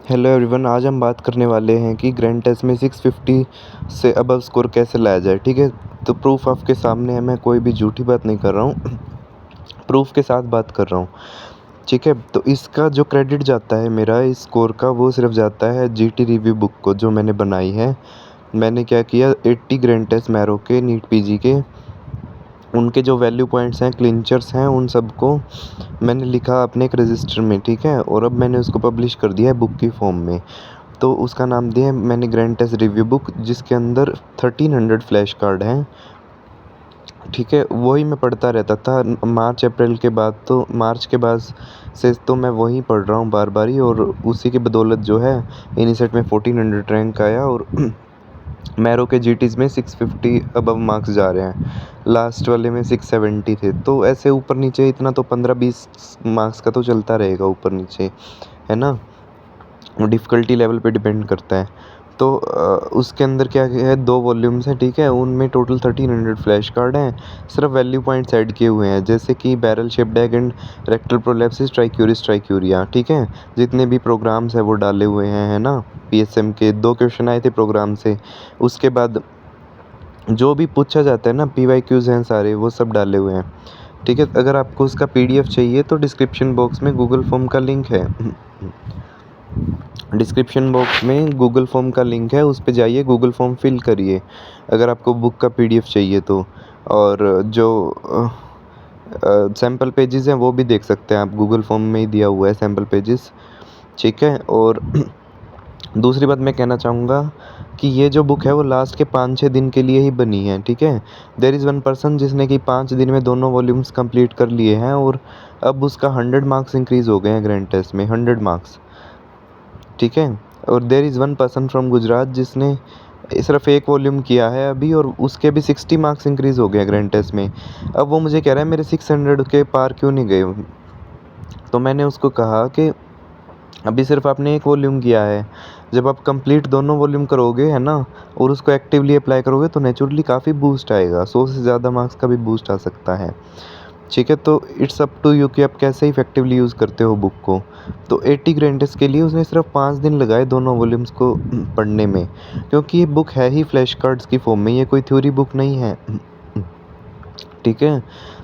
Hello everyone, आज हम बात करने वाले हैं कि ग्रैंड टेस्ट में 650 से अबव स्कोर कैसे लाया जाए। ठीक है, तो प्रूफ आपके सामने है, मैं कोई भी झूठी बात नहीं कर रहा हूँ। प्रूफ के साथ बात कर रहा हूँ। ठीक है, तो इसका जो क्रेडिट जाता है मेरा इस स्कोर का, वो सिर्फ जाता है जीटी रिव्यू बुक को जो मैंने बनाई है। मैंने क्या किया, 80 ग्रैंड टेस्ट मैरो के, नीट पीजी के, उनके जो वैल्यू पॉइंट्स हैं, क्लिंचर्स हैं, उन सबको मैंने लिखा अपने एक रजिस्टर में। ठीक है, और अब मैंने उसको पब्लिश कर दिया है बुक की फॉर्म में। तो उसका नाम दिया है मैंने ग्रैंड टेस्ट रिव्यू बुक, जिसके अंदर 1300 फ्लैश कार्ड हैं। ठीक है, वही मैं पढ़ता रहता था मार्च अप्रैल के बाद, तो मार्च के बाद से तो मैं वही पढ़ रहा हूँ बार बार ही, और उसी की बदौलत जो है एनीसेट में 1400 रैंक आया, और मैरो के जीटीज़ में 650 अबव मार्क्स जा रहे हैं। लास्ट वाले में 670 थे, तो ऐसे ऊपर नीचे इतना तो 15-20 मार्क्स का तो चलता रहेगा ऊपर नीचे, है ना। डिफ़िकल्टी लेवल पे डिपेंड करता है। तो उसके अंदर क्या है, 2 वॉल्यूम्स हैं। ठीक है, उनमें टोटल 1300 फ्लैश कार्ड हैं। सिर्फ वैल्यू पॉइंट्स ऐड किए हुए हैं, जैसे कि barrel shaped egg and rectal prolapsis, trichuris, trichuria. ठीक है, जितने भी प्रोग्राम्स हैं वो डाले हुए हैं, है ना। पीएसएम के 2 क्वेश्चन आए थे प्रोग्राम से। उसके बाद जो भी पूछा जाता है ना, पीवाईक्यूज़ हैं सारे, वो सब डाले हुए हैं। ठीक है, अगर आपको उसका पीडीएफ चाहिए तो डिस्क्रिप्शन बॉक्स में गूगल फॉर्म का लिंक है। डिस्क्रिप्शन बॉक्स में गूगल फॉर्म का लिंक है, उस पे जाइए, गूगल फॉर्म फिल करिए अगर आपको बुक का पीडीएफ चाहिए तो। और जो सैम्पल पेजेस हैं वो भी देख सकते हैं आप, गूगल फॉर्म में ही दिया हुआ है सैम्पल पेजेस। ठीक है, और दूसरी बात मैं कहना चाहूँगा कि ये जो बुक है वो लास्ट के 5-6 दिन के लिए ही बनी है। ठीक है, देयर इज़ वन पर्सन जिसने कि 5 दिन में दोनों वॉल्यूम्स कंप्लीट कर लिए हैं, और अब उसका 100 मार्क्स इंक्रीज़ हो गए हैं ग्रैंड टेस्ट में, 100 मार्क्स। ठीक है, और there is one person from Gujarat जिसने सिर्फ एक वॉल्यूम किया है अभी, और उसके भी 60 मार्क्स इंक्रीज़ हो गए ग्रैंड टेस्ट में। अब वो मुझे कह रहा है मेरे 600 के पार क्यों नहीं गए। तो मैंने उसको कहा कि अभी सिर्फ आपने एक वॉल्यूम किया है, जब आप कंप्लीट दोनों वॉल्यूम करोगे, है ना, और उसको एक्टिवली अप्लाई करोगे तो नेचुरली काफ़ी बूस्ट आएगा, 100 से ज़्यादा मार्क्स का भी बूस्ट आ सकता है। ठीक है, तो इट्स अप टू यू कि आप कैसे इफेक्टिवली यूज़ करते हो बुक को। तो 80 ग्रैंड के लिए उसने सिर्फ 5 दिन लगाए दोनों वॉल्यूम्स को पढ़ने में, क्योंकि ये बुक है ही फ्लैश कार्ड्स की फॉर्म में, ये कोई थ्योरी बुक नहीं है। ठीक है,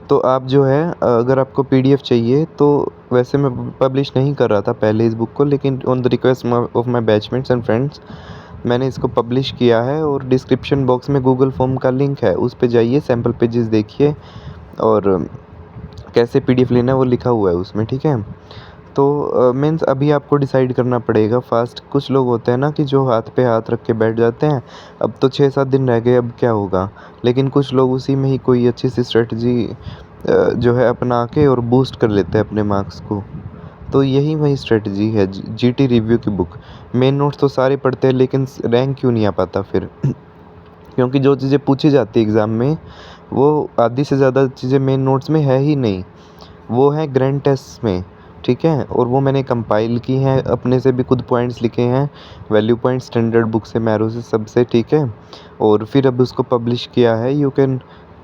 तो आप जो है अगर आपको पीडीएफ चाहिए तो, वैसे मैं पब्लिश नहीं कर रहा था पहले इस बुक को, लेकिन on the request of my batchmates and friends मैंने इसको पब्लिश किया है, और डिस्क्रिप्शन बॉक्स में गूगल फॉर्म का लिंक है, उस पे जाइए, सैम्पल पेजेस देखिए, और कैसे पीडीएफ लेना है वो लिखा हुआ है उसमें। ठीक है, तो मीन्स अभी आपको डिसाइड करना पड़ेगा फास्ट। कुछ लोग होते हैं ना कि जो हाथ पे हाथ रख के बैठ जाते हैं, अब तो 6-7 दिन रह गए, अब क्या होगा। लेकिन कुछ लोग उसी में ही कोई अच्छी सी स्ट्रेटजी जो है अपना के और बूस्ट कर लेते हैं अपने मार्क्स को। तो यही वही स्ट्रेटजी है जीटी रिव्यू की बुक। मेन नोट्स तो सारे पढ़ते हैं, लेकिन रैंक क्यों नहीं आ पाता फिर? क्योंकि जो चीज़ें पूछी जाती है एग्ज़ाम में, वो आधी से ज़्यादा चीज़ें मेन नोट्स में है ही नहीं, वो है ग्रैंड टेस्ट में। ठीक है, और वो मैंने कंपाइल की हैं, अपने से भी खुद पॉइंट्स लिखे हैं, वैल्यू पॉइंट स्टैंडर्ड बुक से, मैरो से, सबसे। ठीक है, और फिर अब उसको पब्लिश किया है। You can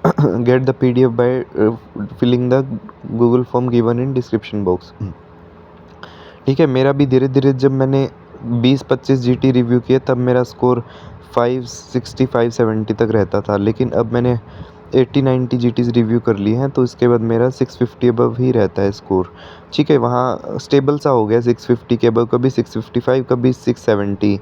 get the PDF by filling the Google form given in description box. ठीक है, मेरा भी धीरे धीरे, जब मैंने 20-25 जीटी रिव्यू किए तब मेरा स्कोर 560 570 तक रहता था, लेकिन अब मैंने 80-90 जीटीज़ रिव्यू कर लिए हैं, तो इसके बाद मेरा 650 अबव ही रहता है स्कोर। ठीक है, वहाँ स्टेबल सा हो गया 650 के अबव, कभी 655, कभी 670,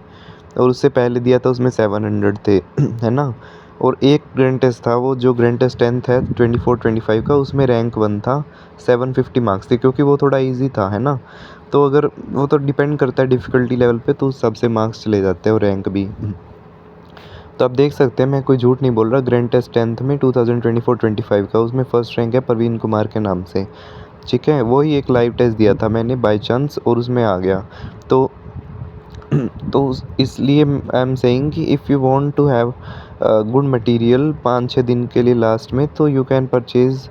और उससे पहले दिया था उसमें 700 थे। है ना। और एक ग्रैंड टेस्ट था, वो जो ग्रैंड टेस्ट 10th है 24-25 का, उसमें रैंक 1 था, 750 मार्क्स थे, क्योंकि वो थोड़ा ईजी था, है ना। तो अगर वो तो डिपेंड करता है डिफ़िकल्टी लेवल पे, तो उस हिसाब से मार्क्स चले जाते हैं और रैंक भी। तो आप देख सकते हैं, मैं कोई झूठ नहीं बोल रहा। ग्रैंड टेस्ट 10th में 2024-25 का, उसमें फर्स्ट रैंक है प्रवीण कुमार के नाम से। ठीक है, वही एक लाइव टेस्ट दिया था मैंने बाय चांस, और उसमें आ गया। तो इसलिए आई एम सेइंग कि if you want to have good material 5-6 दिन के लिए लास्ट में, तो you can purchase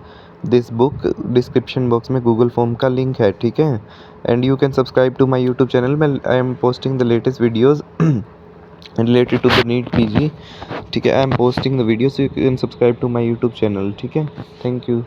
this book. Description box में गूगल फॉर्म का लिंक है। ठीक है, and you can subscribe to my YouTube channel. मैं I am posting the latest videos related to the NEET PG. ठीक है, I am posting the video, so you can subscribe to my YouTube channel. ठीक है, thank you.